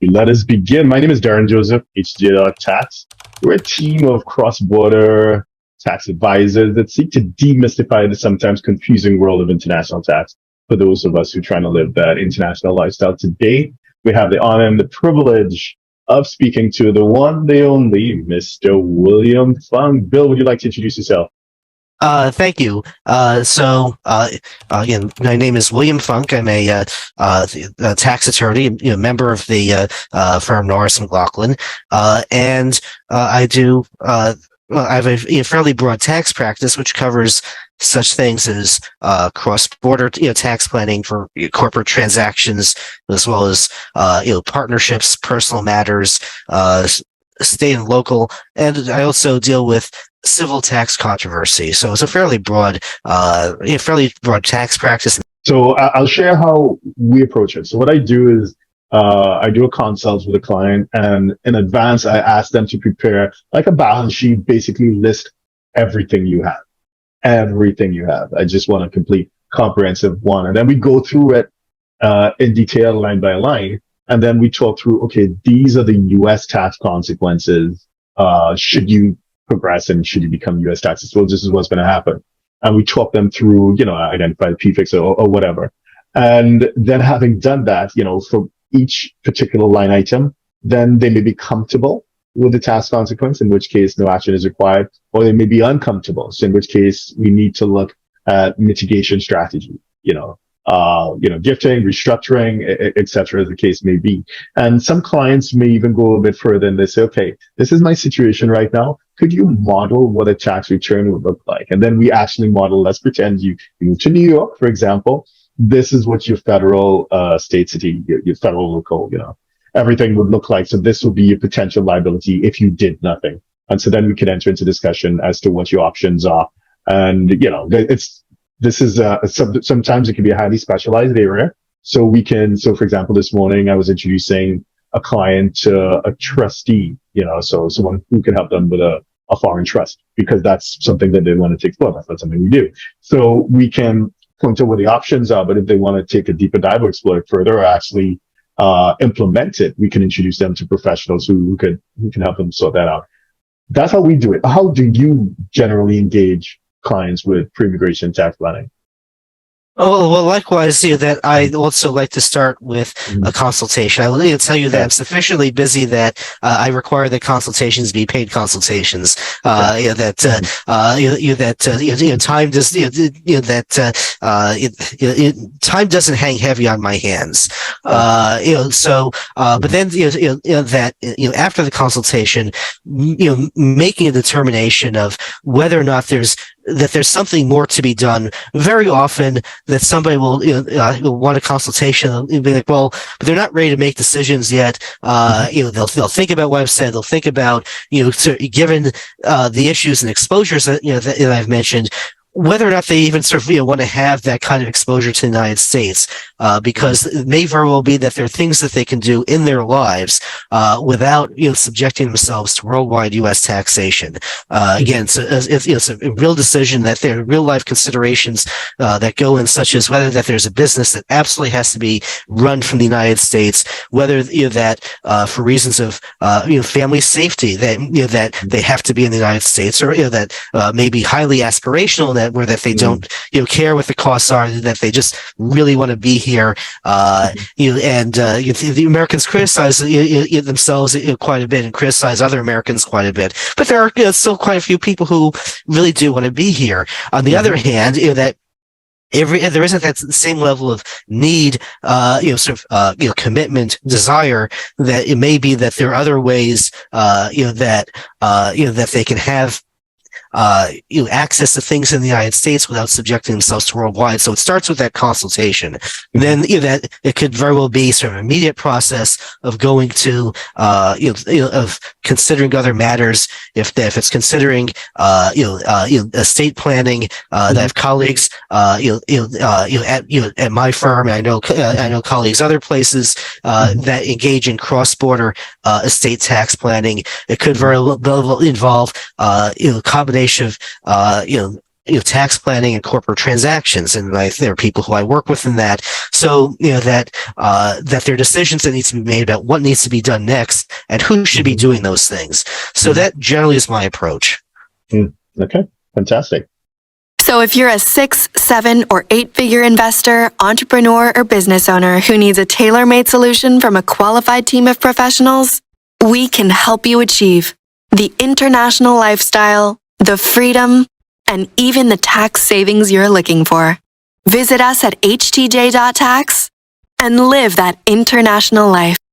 Let us begin. My name is Darren Joseph, HJ Tax. We're a team of cross-border tax advisors that seek to demystify the sometimes confusing world of international tax for those of us who are trying to live that international lifestyle. Today, we have the honor and the privilege of speaking to the one, the only, Mr. William Fung. Bill, would you like to introduce yourself? Thank you. Again, my name is William Funk. I'm a tax attorney, member of the firm Norris McLaughlin, and I do. I have a fairly broad tax practice, which covers such things as cross-border, tax planning for corporate transactions, as well as partnerships, personal matters, state and local, and I also deal with civil tax controversy. So it's a fairly broad tax practice. So I'll share how we approach it. So what I do is I do a consult with a client, and in advance, I ask them to prepare like a balance sheet, basically list everything you have, everything you have. I just want a complete comprehensive one. And then we go through it in detail, line by line. And then we talk through, okay, these are the US tax consequences. Should you progress and should you become US taxes? Well, this is what's going to happen. And we talk them through, identify the prefix or whatever. And then having done that, for each particular line item, then they may be comfortable with the tax consequence, in which case no action is required, or they may be uncomfortable. So in which case we need to look at mitigation strategy, gifting, restructuring, et cetera, as the case may be. And some clients may even go a bit further and they say, okay, this is my situation right now. Could you model what a tax return would look like? And then we actually model, let's pretend you move to New York, for example. This is what your federal, state, city, your federal local, everything would look like. So this would be your potential liability if you did nothing. And so then we can enter into discussion as to what your options are. And, sometimes it can be a highly specialized area. So for example, this morning I was introducing a client to a trustee, so someone who can help them with a foreign trust, because that's something that they want to take forward. That's not something we do. So we can point to what the options are, but if they want to take a deeper dive or explore it further or actually implement it, we can introduce them to professionals who can help them sort that out. That's how we do it. How do you generally engage clients with pre-immigration tax planning? Oh, well, likewise, that I also like to start with a consultation. I will tell you that I'm sufficiently busy that I require that consultations be paid consultations. That time does time doesn't hang heavy on my hands. But then after the consultation, making a determination of whether or not there's something more to be done. Very often that somebody will want a consultation and be like, well, but they're not ready to make decisions yet. They'll think about what I've said. They'll think about, given the issues and exposures that I've mentioned, whether or not they even sort of want to have that kind of exposure to the United States, because it may very well be that there are things that they can do in their lives without subjecting themselves to worldwide U.S. taxation. Again, so it's a real decision that there are real life considerations that go in, such as whether that there's a business that absolutely has to be run from the United States, whether that for reasons of family safety that they have to be in the United States, or that may be highly aspirational, where they don't care what the costs are, that they just really want to be here. The Americans criticize themselves quite a bit and criticize other Americans quite a bit, but there are still quite a few people who really do want to be here. On the other hand, that there isn't that same level of need, commitment, desire, that it may be that there are other ways, that they can have access to things in the United States without subjecting themselves to worldwide. So it starts with that consultation. Then that it could very well be sort of an immediate process of going to of considering other matters. If it's considering estate planning, that I have colleagues at my firm. I know colleagues other places that engage in cross-border estate tax planning. It could very well involve combination of tax planning and corporate transactions, and there are people who I work with in that. So that there are decisions that need to be made about what needs to be done next and who should be doing those things. So that generally is my approach. Okay, fantastic. So if you're a 6, 7, or 8-figure investor, entrepreneur, or business owner who needs a tailor-made solution from a qualified team of professionals, we can help you achieve the international lifestyle, the freedom, and even the tax savings you're looking for. Visit us at htj.tax and live that international life.